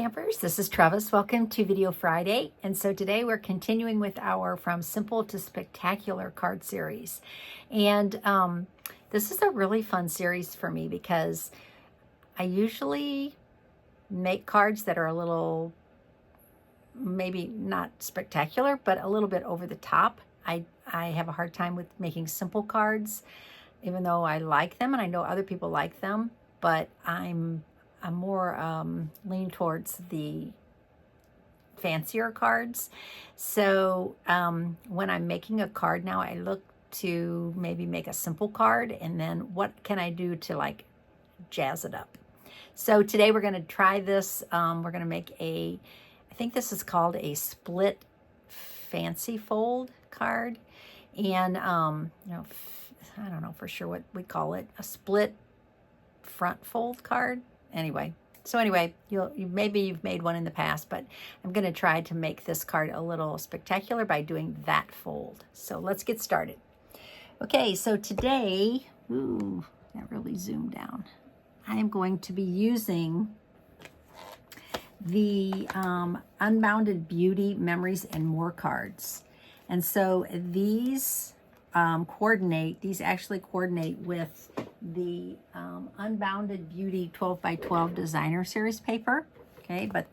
Campers, this is Trevis. Welcome to Video Friday. And so today we're continuing with our From Simple to Spectacular card series. And this is a really fun series for me because I usually make cards that are a little, maybe not spectacular, but a little bit over the top. I have a hard time with making simple cards, even though I like them and I know other people like them, but I'm more lean towards the fancier cards. So when I'm making a card now, I look to maybe make a simple card, and then what can I do to like jazz it up? So today we're going to try this. We're going to make I think this is called a split fancy fold card. And, I don't know for sure what we call it, a split front fold card. Anyway, maybe you've made one in the past, but I'm going to try to make this card a little spectacular by doing that fold. So let's get started. Okay, so today, that really zoomed down. I am going to be using the Unbounded Beauty Memories and More cards. And so these actually coordinate with the Unbounded Beauty 12 by 12 designer series paper. Okay, but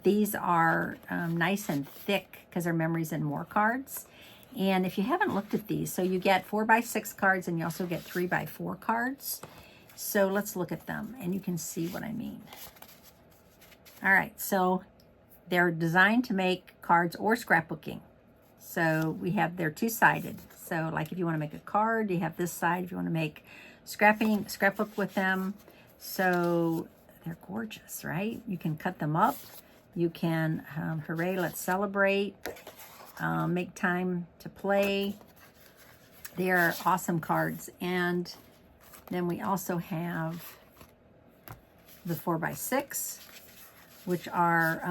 these are nice and thick because they're Memories and More cards. And if you haven't looked at these, so you get 4 by 6 cards and you also get 3 by 4 cards. So let's look at them and you can see what I mean. All right, so they're designed to make cards or scrapbooking. So they're two-sided. So like if you want to make a card, you have this side. If you want to make scrapbook with them. So they're gorgeous, right? You can cut them up. You can, hooray, let's celebrate. Make time to play. They are awesome cards. And then we also have the 4 by 6, which are,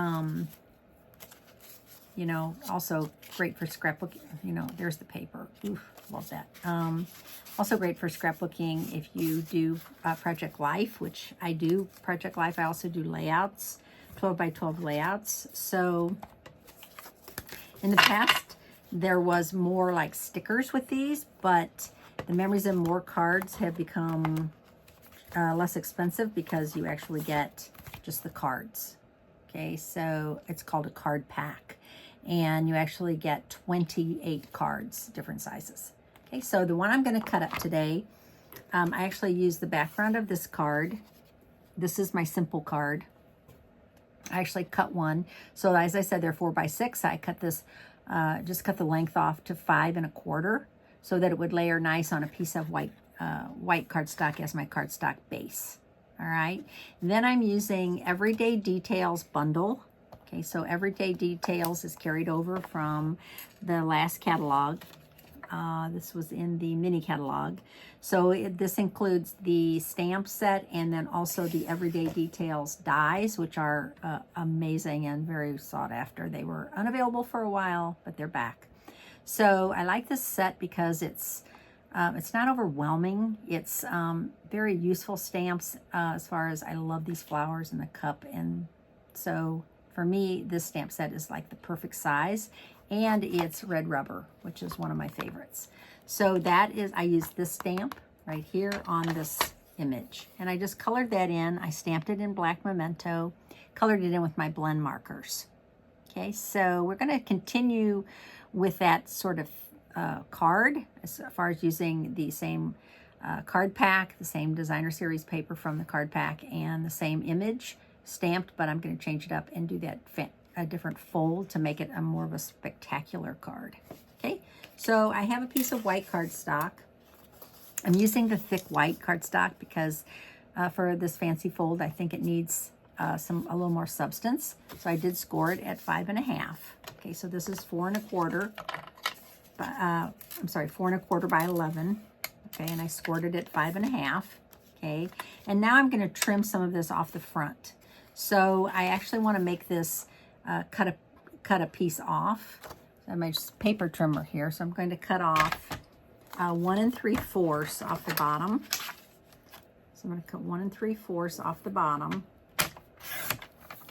also great for scrapbooking. There's the paper. Oof, love that. Also great for scrapbooking if you do Project Life, which I do Project Life. I also do layouts, 12 by 12 layouts. So in the past, there was more like stickers with these, but the Memories and More cards have become less expensive because you actually get just the cards. Okay, so it's called a card pack. And you actually get 28 cards, different sizes. Okay, so the one I'm going to cut up today, I actually use the background of this card. This is my simple card. I actually cut one. So as I said, they're 4 by 6. I cut this, just cut the length off to 5 1/4 so that it would layer nice on a piece of white cardstock as my cardstock base. All right, and then I'm using Everyday Details bundle. Okay, so Everyday Details is carried over from the last catalog. This was in the mini catalog. So this includes the stamp set and then also the Everyday Details dies, which are amazing and very sought after. They were unavailable for a while, but they're back. So I like this set because it's not overwhelming. It's very useful stamps as far as I love these flowers in the cup. And so for me, this stamp set is like the perfect size, and it's red rubber, which is one of my favorites. So I used this stamp right here on this image, and I just colored that in. I stamped it in black memento, colored it in with my blend markers. Okay, so we're going to continue with that sort of card as far as using the same card pack, the same designer series paper from the card pack, and the same image stamped, but I'm going to change it up and do that a different fold to make it a more of a spectacular card. Okay, so I have a piece of white cardstock. I'm using the thick white cardstock because for this fancy fold, I think it needs a little more substance. So I did score it at 5 1/2. Okay, so this is 4 1/4. 4 1/4 by 11. Okay, and I scored it at 5 1/2. Okay, and now I'm going to trim some of this off the front. So I actually want to make this cut a piece off. I have my paper trimmer here, so I'm going to cut off 1 3/4 off the bottom. So I'm going to cut 1 3/4 off the bottom.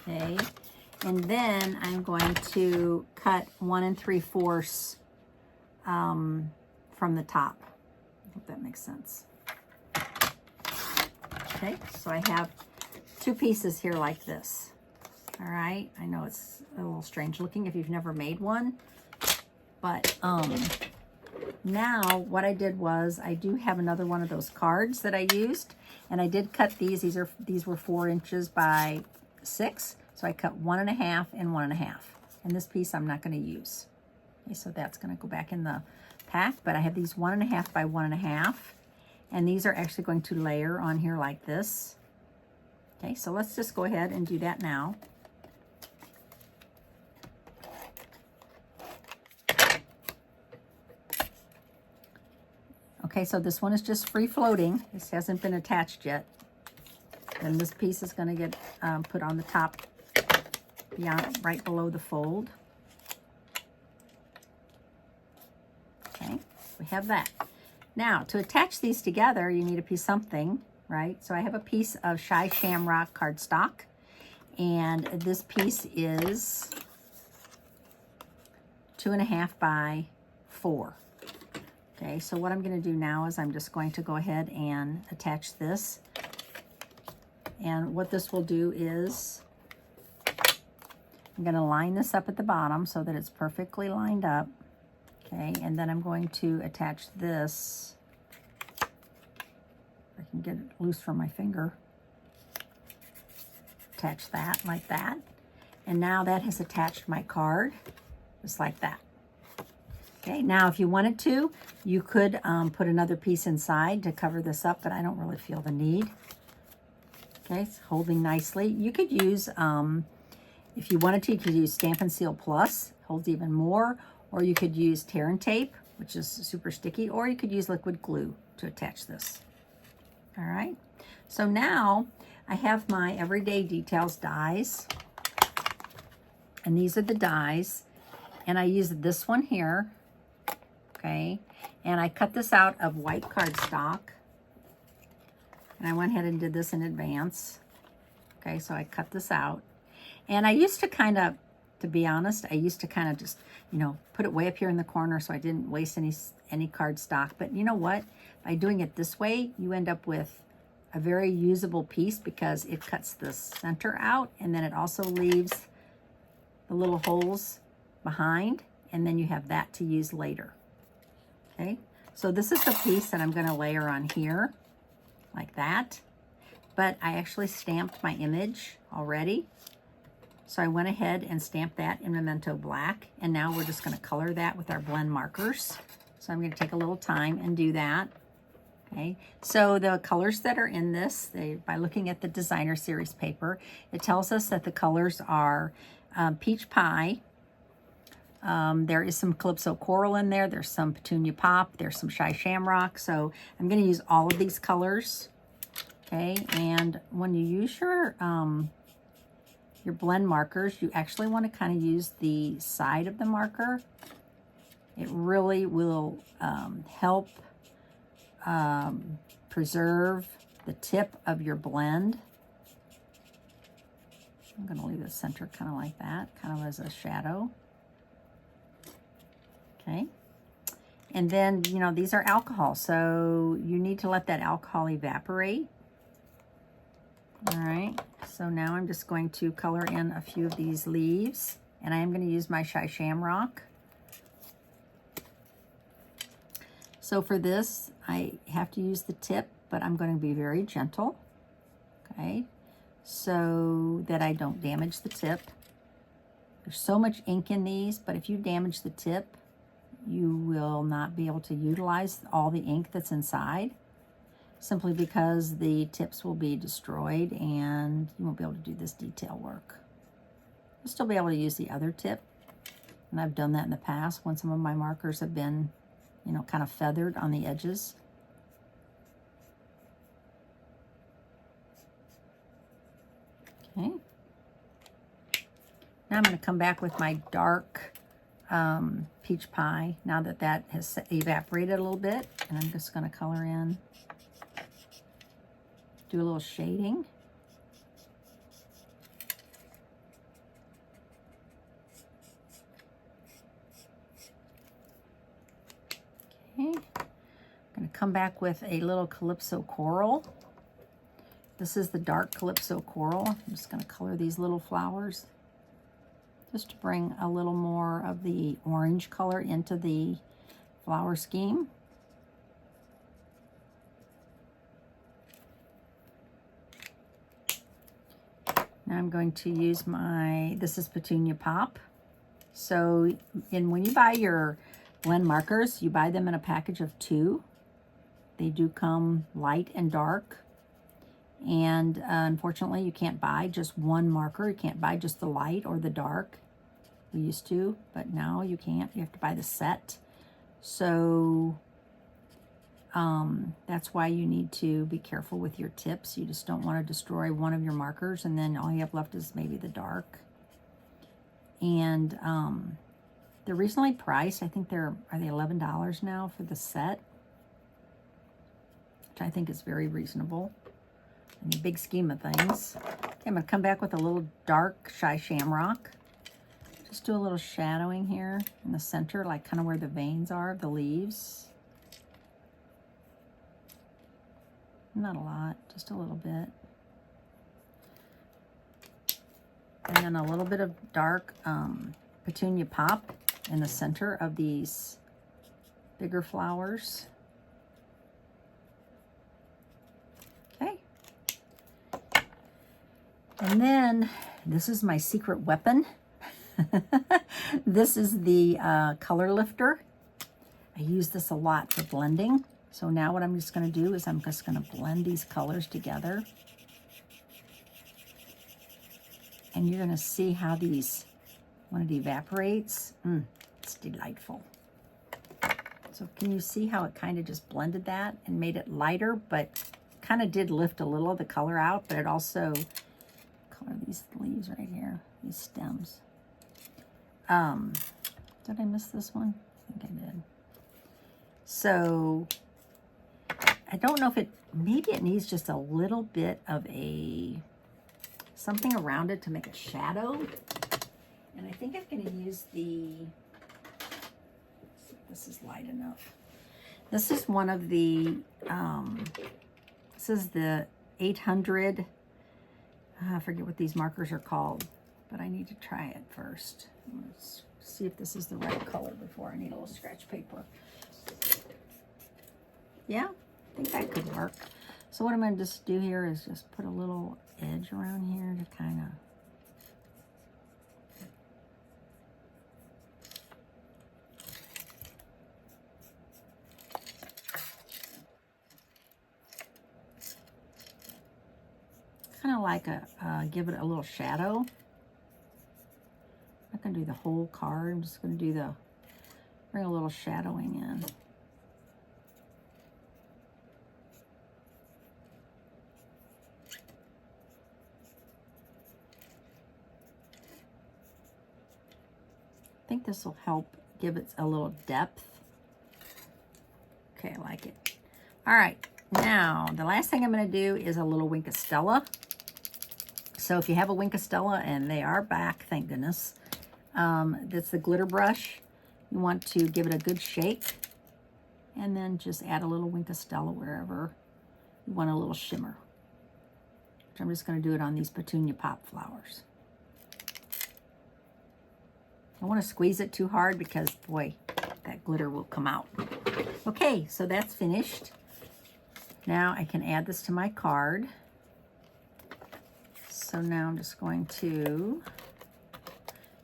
Okay, and then I'm going to cut 1 3/4 from the top. I hope that makes sense. Okay, so I have 2 pieces here like this. All right, I know it's a little strange looking if you've never made one, but now what I did was I do have another one of those cards that I used, and I did cut these. These were 4 inches by 6, so I cut 1 1/2 and 1 1/2. And this piece I'm not going to use. Okay, so that's going to go back in the pack, but I have these 1 1/2 by 1 1/2, and these are actually going to layer on here like this. Okay, so let's just go ahead and do that now. Okay, so this one is just free floating. This hasn't been attached yet. Then this piece is going to get put on the top, beyond, right below the fold. Okay, we have that. Now, to attach these together, you need a piece of something, right? So I have a piece of Shy Shamrock cardstock, and this piece is 2 1/2 by 4. Okay, so what I'm going to do now is I'm just going to go ahead and attach this. And what this will do is I'm going to line this up at the bottom so that it's perfectly lined up. Okay, and then I'm going to attach this. I can get it loose from my finger. Attach that like that. And now that has attached my card, just like that. Okay, now if you wanted to, you could put another piece inside to cover this up, but I don't really feel the need. Okay, it's holding nicely. You could use, if you wanted to, you could use Stampin' Seal Plus, holds even more, or you could use tear and tape, which is super sticky, or you could use liquid glue to attach this. All right, so now I have my Everyday Details dies, and these are the dies, and I used this one here. Okay, and I cut this out of white cardstock, and I went ahead and did this in advance. Okay, so I cut this out, and I used to kind of, to be honest, I used to kind of just, you know, put it way up here in the corner so I didn't waste any cardstock. But you know what? By doing it this way, you end up with a very usable piece because it cuts the center out, and then it also leaves the little holes behind, and then you have that to use later. Okay, so this is the piece that I'm going to layer on here, like that. But I actually stamped my image already. So I went ahead and stamped that in Memento Black. And now we're just going to color that with our blend markers. So I'm going to take a little time and do that. Okay, so the colors that are in this, by looking at the designer series paper, it tells us that the colors are Peach Pie. There is some Calypso Coral in there. There's some Petunia Pop. There's some Shy Shamrock. So I'm going to use all of these colors. Okay, and when you use your blend markers, you actually want to kind of use the side of the marker. It really will help preserve the tip of your blend. I'm going to leave the center kind of like that, kind of as a shadow. Okay, and then, you know, these are alcohol, so you need to let that alcohol evaporate. All right, so now I'm just going to color in a few of these leaves, and I am going to use my Shy Shamrock. So for this, I have to use the tip, but I'm going to be very gentle, okay, so that I don't damage the tip. There's so much ink in these, but if you damage the tip, you will not be able to utilize all the ink that's inside, simply because the tips will be destroyed and you won't be able to do this detail work. You'll still be able to use the other tip, and I've done that in the past when some of my markers have been, you know, kind of feathered on the edges. Okay. Now I'm going to come back with my dark Peach Pie, now that that has evaporated a little bit, and I'm just going to color in, do a little shading. come back with a little Calypso Coral. This is the dark Calypso Coral. I'm just going to color these little flowers just to bring a little more of the orange color into the flower scheme. Now I'm going to use this is Petunia Pop. So when you buy your blend markers, you buy them in a package of 2. They do come light and dark. And unfortunately, you can't buy just one marker. You can't buy just the light or the dark. We used to, but now you can't. You have to buy the set. So that's why you need to be careful with your tips. You just don't want to destroy one of your markers, and then all you have left is maybe the dark. And they're reasonably priced. I think are they $11 now for the set, which I think is very reasonable in the big scheme of things. Okay, I'm going to come back with a little dark Shy Shamrock. Just do a little shadowing here in the center, like kind of where the veins are of the leaves. Not a lot, just a little bit. And then a little bit of dark Petunia Pop in the center of these bigger flowers. Okay. And then this is my secret weapon. This is the color lifter. I use this a lot for blending. So now what I'm just going to do is I'm just going to blend these colors together. And you're going to see how these, when it evaporates, it's delightful. So can you see how it kind of just blended that and made it lighter, but kind of did lift a little of the color out, but it also, color these leaves right here, these stems. Did I miss this one? I think I did. So I don't know if maybe it needs just a little bit of something around it to make a shadow. And I think I'm going to use let's see if this is light enough. This is one of the, this is the 800, I forget what these markers are called, but I need to try it first. Let's see if this is the right color before I need a little scratch paper. Yeah, I think that could work. So what I'm going to just do here is just put a little edge around here to kind of like give it a little shadow. I'm not going to do the whole card. I'm just going to do bring a little shadowing in. I think this will help give it a little depth. Okay, I like it. All right, now the last thing I'm going to do is a little Wink of Stella. So if you have a Wink of Stella, and they are back, thank goodness, that's the glitter brush. You want to give it a good shake, and then just add a little Wink of Stella wherever you want a little shimmer. Which I'm just going to do it on these Petunia Pop flowers. I don't want to squeeze it too hard because, boy, that glitter will come out. Okay, so that's finished. Now I can add this to my card. So now I'm just going to,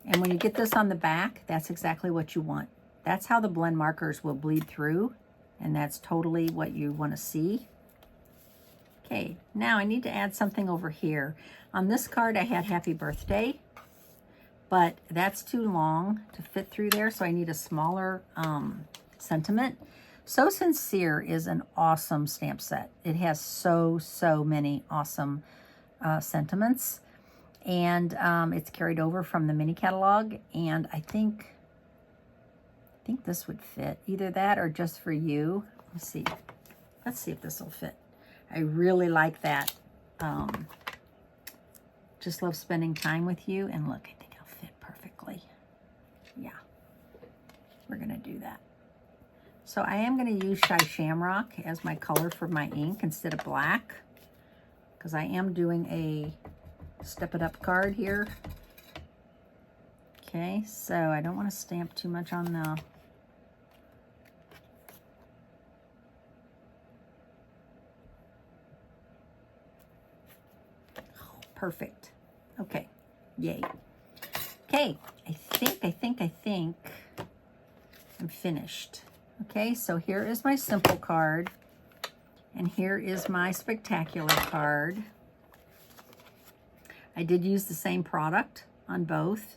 and when you get this on the back, that's exactly what you want. That's how the blend markers will bleed through, and that's totally what you want to see. Okay, now I need to add something over here. On this card, I had Happy Birthday, but that's too long to fit through there, so I need a smaller sentiment. So Sincere is an awesome stamp set. It has so many awesome sentiments, and it's carried over from the mini catalog, and I think this would fit. Either that or Just For You. Let's see if this will fit. I really like that. Just love spending time with you, and look, I think it'll fit perfectly. Yeah, we're gonna do that. So I am going to use Shy Shamrock as my color for my ink instead of black, because I am doing a Step It Up card here. Okay, so I don't want to stamp too much on the... Oh, perfect. Okay, yay. Okay, I think I'm finished. Okay, so here is my simple card, and here is my spectacular card. I did use the same product on both,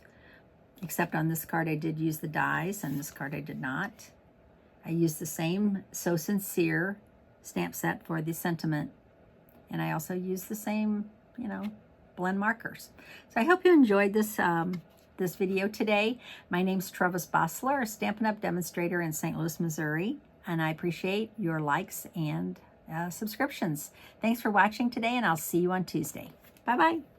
except on this card I did use the dies, and this card I did not. I used the same So Sincere stamp set for the sentiment, and I also used the same, you know, blend markers. So I hope you enjoyed this this video today. My name's Trevis Bossler, a Stampin' Up! Demonstrator in St. Louis, Missouri, and I appreciate your likes and subscriptions. Thanks for watching today, and I'll see you on Tuesday. Bye-bye.